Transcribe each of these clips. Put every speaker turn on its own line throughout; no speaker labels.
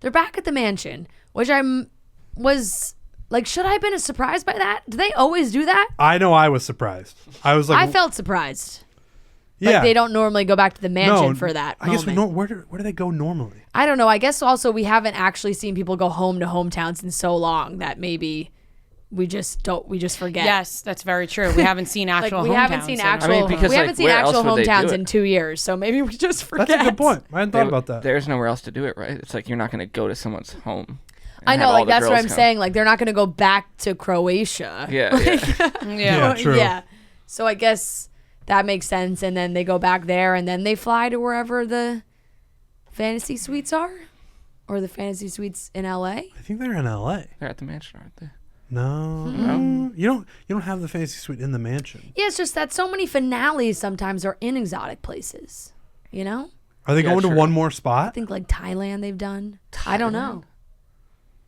They're back at the mansion, which was like, should I have been surprised by that? Do they always do that?
I know I was surprised. I was like,
I felt surprised.
yeah.
Like they don't normally go back to the mansion for that
I guess
moment.
where do they go normally?
I don't know. I guess also we haven't actually seen people go home to hometowns in so long that maybe we just forget.
Yes, that's very true. We haven't seen actual
we
hometowns.
haven't seen actual
where else would they do
hometowns
it?
in 2 years, so maybe we just forget.
That's a good point. I hadn't thought about that.
There's nowhere else to do it, right? It's like you're not going to go to someone's home.
I know, like that's what I'm saying. Like they're not going to go back to Croatia.
Yeah,
Yeah, true.
Yeah. So I guess that makes sense. And then they go back there, and then they fly to wherever the fantasy suites are, or the fantasy suites in LA.
I think they're in LA.
They're at the mansion, aren't they?
No, you don't have the fantasy suite in the mansion.
Yeah, it's just that so many finales sometimes are in exotic places. You know,
Are they going to
true.
one more
I
spot?
think like Thailand they've done. I don't know.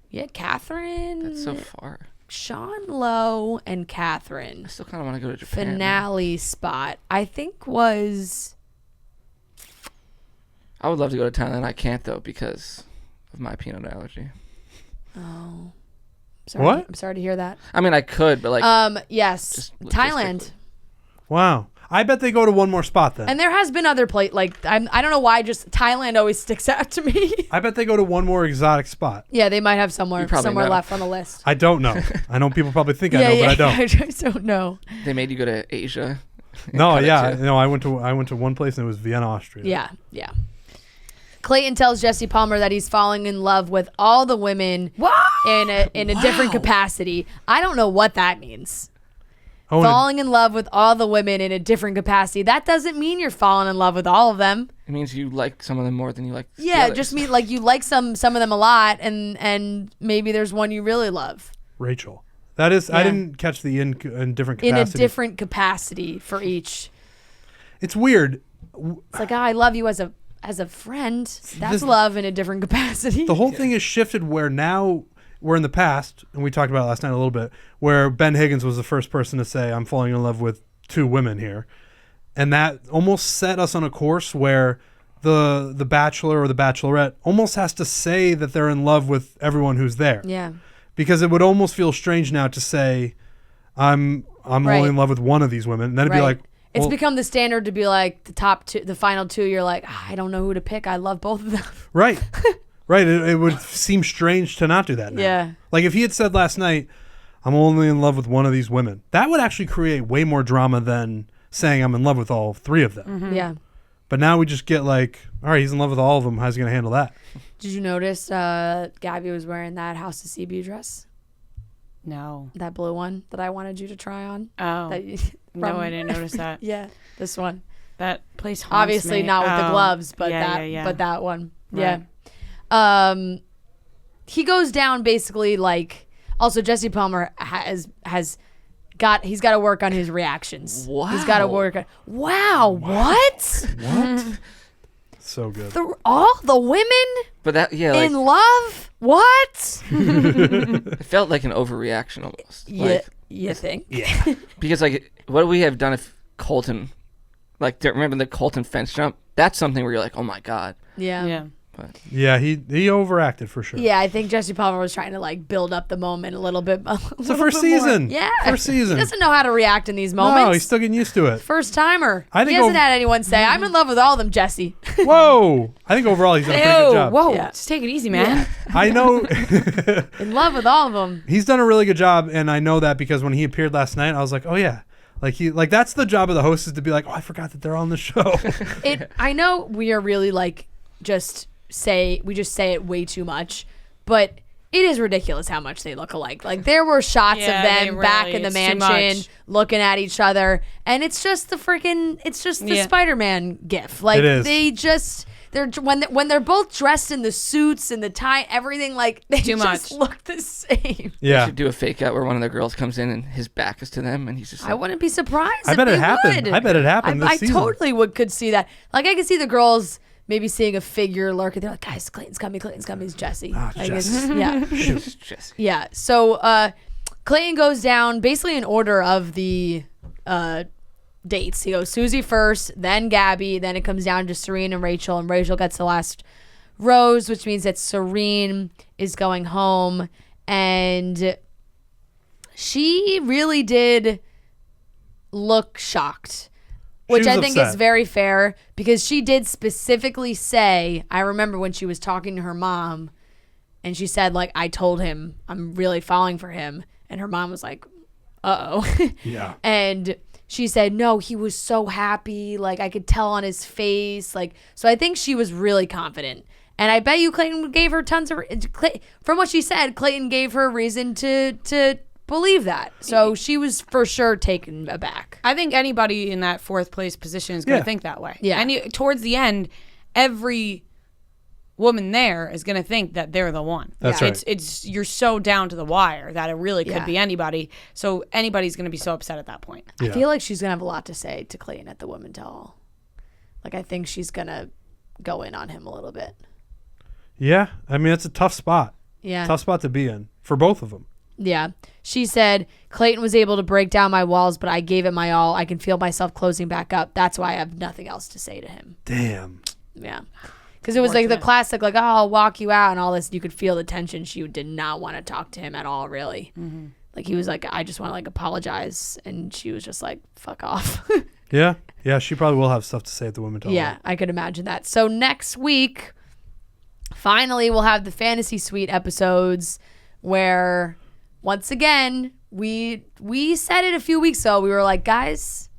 Yeah, Catherine.
That's so far.
Sean Lowe and Catherine.
I still kind of want to go to Japan.
Finale spot, I think was.
I would love to go to Thailand. I can't though because of my peanut allergy.
Oh. Sorry.
What?
I'm sorry to hear that.
I mean, I could, but like,
Yes.
just
Thailand.
logistically.
Wow. I bet they go to one more spot then.
And there has been other like I don't know why just Thailand always sticks out to me.
I bet they go to one more exotic spot.
Yeah, they might have somewhere
You probably know.
left on the list.
I don't know. I know people probably think I know, but I don't.
I just don't know.
they made you go to Asia.
No,
Cut it
yeah,
too.
no. I went to one place and it was Vienna, Austria.
Yeah. Clayton tells Jesse Palmer that he's falling in love with all the women in a different capacity. I don't know what that means.
Oh,
Falling in love with all the women in a different capacity. That doesn't mean you're falling in love with all of them.
It means you like some of them more than you like. the
Yeah,
others.
just mean like you like some of them a lot, and maybe there's one you really love.
Rachel. That is. I
Yeah.
didn't catch the in different capacity.
In a different capacity for each.
It's weird.
It's like, I love you as a friend. That's
This-
love in a different capacity.
The whole thing is shifted where now we're in the past, and we talked about it last night a little bit, where Ben Higgins was the first person to say, I'm falling in love with two women here. And that almost set us on a course where the Bachelor or the Bachelorette almost has to say that they're in love with everyone who's there.
Yeah.
Because it would almost feel strange now to say, I'm
Right.
only in love with one of these women. And then it'd be like,
It's
well,
become the standard to be like the top two, the final two. You're like, I don't know who to pick. I love both of them.
right. Right. It would seem strange to not do that now.
Yeah.
Like if he had said last night, I'm only in love with one of these women, that would actually create way more drama than saying I'm in love with all three of them.
Mm-hmm. Yeah.
But now we just get like, all right, he's in love with all of them. How's he going to handle that?
Did you notice Gabby was wearing that House of Seaview dress?
No.
That blue one that I wanted you to try on?
Oh.
That you-
No,
from-
I didn't notice that.
Yeah, this one.
That place haunts
Obviously
me.
not with the
Oh,
gloves, but
yeah.
but that one.
Right.
Yeah. He goes down basically like. Also, Jesse Palmer he's got to work on his reactions. He's got to
Wow.
work on. Wow, what?
What? So good.
All the women
But that, yeah, like,
in love? What?
it felt like an overreaction almost. Like,
You think?
Yeah.
because like, what would we have done if Colton, like, remember the Colton fence jump? That's something where you're like, oh my god.
Yeah.
Yeah.
But
Yeah, he overacted for sure.
Yeah, I think Jesse Palmer was trying to like build up the moment a little bit.
It's the first season.
Yeah.
First season.
He doesn't know how to react in these moments.
No, he's still getting used to it.
First timer.
I think
He hasn't
over-
had anyone say, I'm in love with all of them, Jesse.
Whoa. I think overall he's done a pretty good job.
Whoa.
Yeah.
Just take it easy, man.
I know
In love with all of them.
he's done a really good job, and I know that because when he appeared last night, I was like, oh yeah. Like that's the job of the host, is to be like, oh, I forgot that they're on the show.
I know we are really like we just say it way too much, but it is ridiculous how much they look alike. Like there were shots
Yeah,
of them
they
back
really-
in the
it's too
mansion
much.
looking at each other, and it's just the
Yeah.
Spider-Man gif. Like
It is.
they just when they're both dressed in the suits and the tie, everything, like they
Too
just
much.
look the same.
they
Yeah.
should do a fake out where one of the girls comes in and his back is to them and he's just like,
I wouldn't be surprised.
I
if
bet it
they
happened.
would.
I bet it happened this
I
season.
totally could see that. Like I could see the girls maybe seeing a figure lurking. They're like, guys, Clayton's coming. It's Jesse.
Ah,
I guess-
Jesse.
yeah.
"It's Jesse."
Yeah. So Clayton goes down basically in order of the dates. He goes Susie first, then Gabby, then it comes down to Serene and Rachel gets the last rose, which means that Serene is going home. And she really did look shocked, which I think is very fair, because she did specifically say, I remember when she was talking to her mom and she said, like, I told him I'm really falling for him. And her mom was like, uh-oh.
Yeah.
And she said, no, he was so happy. Like, I could tell on his face. Like, so I think she was really confident. And I bet you Clayton gave her tons of, from what she said, Clayton gave her reason to believe that. So she was for sure taken aback.
I think anybody in that fourth place position is going to think that way.
Yeah.
And towards the end, every woman there is going to think that they're the one.
That's right.
It's you're so down to the wire that it really could be anybody. So anybody's going to be so upset at that point.
I feel like she's going to have a lot to say to Clayton at the women tell all. Like, I think she's going to go in on him a little bit.
Yeah. I mean, it's a tough spot.
Yeah.
Tough spot to be in for both of them.
Yeah. She said, Clayton was able to break down my walls, but I gave it my all. I can feel myself closing back up. That's why I have nothing else to say to him.
Damn.
Yeah. Because it was like the classic, like, oh, I'll walk you out and all this. You could feel the tension. She did not want to talk to him at all, really. Mm-hmm. Like, he was like, I just want to, like, apologize. And she was just like, fuck off.
Yeah. Yeah, she probably will have stuff to say at the women tell.
Yeah, I could imagine that. So next week, finally, we'll have the Fantasy Suite episodes where, once again, we said it a few weeks ago. We were like, guys,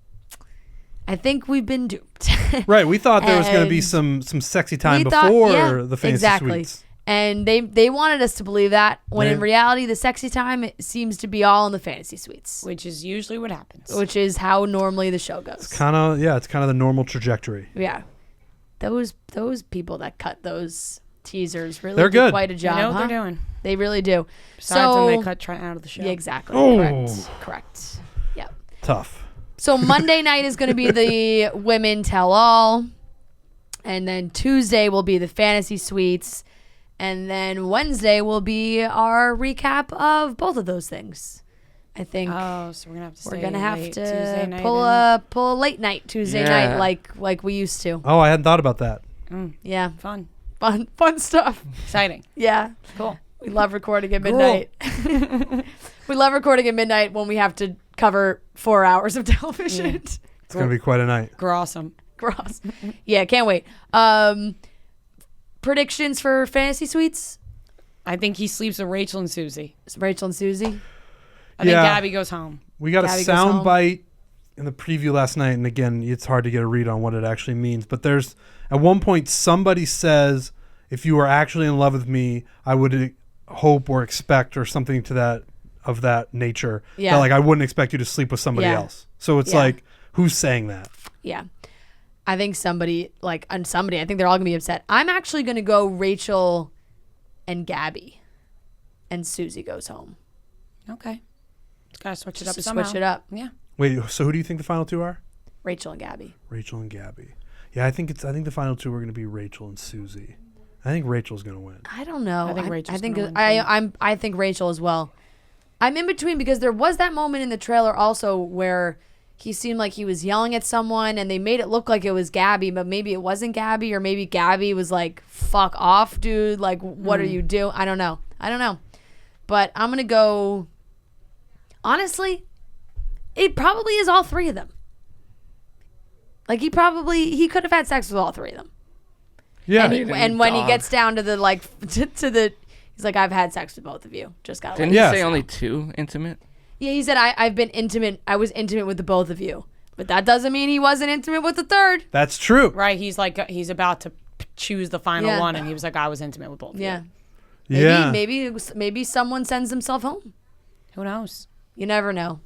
I think we've been duped.
Right. We thought there was going to be some sexy time before the Fantasy Suites.
And they wanted us to believe that, when in reality, the sexy time seems to be all in the Fantasy Suites.
Which is usually what happens.
Which is how normally the show goes.
It's kind of the normal trajectory.
Yeah. Those people that cut those teasers really
They're
do
good.
quite a job.
They know what they're doing.
They really do.
Besides when they cut Trent out of the show.
Yeah, exactly.
Oh.
Correct. Yeah.
Tough.
So Monday night is going to be the Women Tell All. And then Tuesday will be the Fantasy Suites. And then Wednesday will be our recap of both of those things. I think.
Oh, so we're gonna have to.
We're gonna have
Tuesday
to
night
pull a late night Tuesday night like we used to.
Oh, I hadn't thought about that.
Yeah.
Fun
stuff.
Exciting.
Yeah.
Cool.
We love recording at midnight. We love recording at midnight when we have to cover 4 hours of television.
Yeah.
It's gonna be quite a night.
Awesome.
Gross. Yeah, can't wait. Predictions for Fantasy Suites?
I think he sleeps with Rachel and Susie.
Rachel and Susie?
I think Gabby goes home.
We got
Gabby
a
goes home.
sound bite in the preview last night, and again, it's hard to get a read on what it actually means. But there's at one point somebody says, "If you were actually in love with me, I would hope or expect," or something to that nature.
Yeah.
That, like, I wouldn't expect you to sleep with somebody else. So it's like, who's saying that?
Yeah. I think somebody, I think they're all going to be upset. I'm actually going to go Rachel and Gabby, and Susie goes home.
Okay. Just got to switch it up
Just
somehow.
switch it up.
Yeah.
Wait, so who do you think the final two are?
Rachel and Gabby.
Rachel and Gabby. Yeah, I think the final two are going to be Rachel and Susie. I think Rachel's going to win.
I don't know.
I think Rachel's
I think
gonna win,
I think Rachel as well. I'm in between because there was that moment in the trailer also where he seemed like he was yelling at someone and they made it look like it was Gabby, but maybe it wasn't Gabby, or maybe Gabby was like, fuck off, dude. Like, what are you doing? I don't know. But I'm going to go, honestly, it probably is all three of them. Like, he could have had sex with all three of them.
Yeah.
And when he gets down to the, he's like, I've had sex with both of you. Just got to
Didn't he say only two intimate?
Yeah, he said, I've been intimate. I was intimate with the both of you. But that doesn't mean he wasn't intimate with the third.
That's true.
Right. He's like, he's about to choose the final one, and he was like, I was intimate with both of you.
Yeah. Maybe someone sends himself home.
Who knows?
You never know.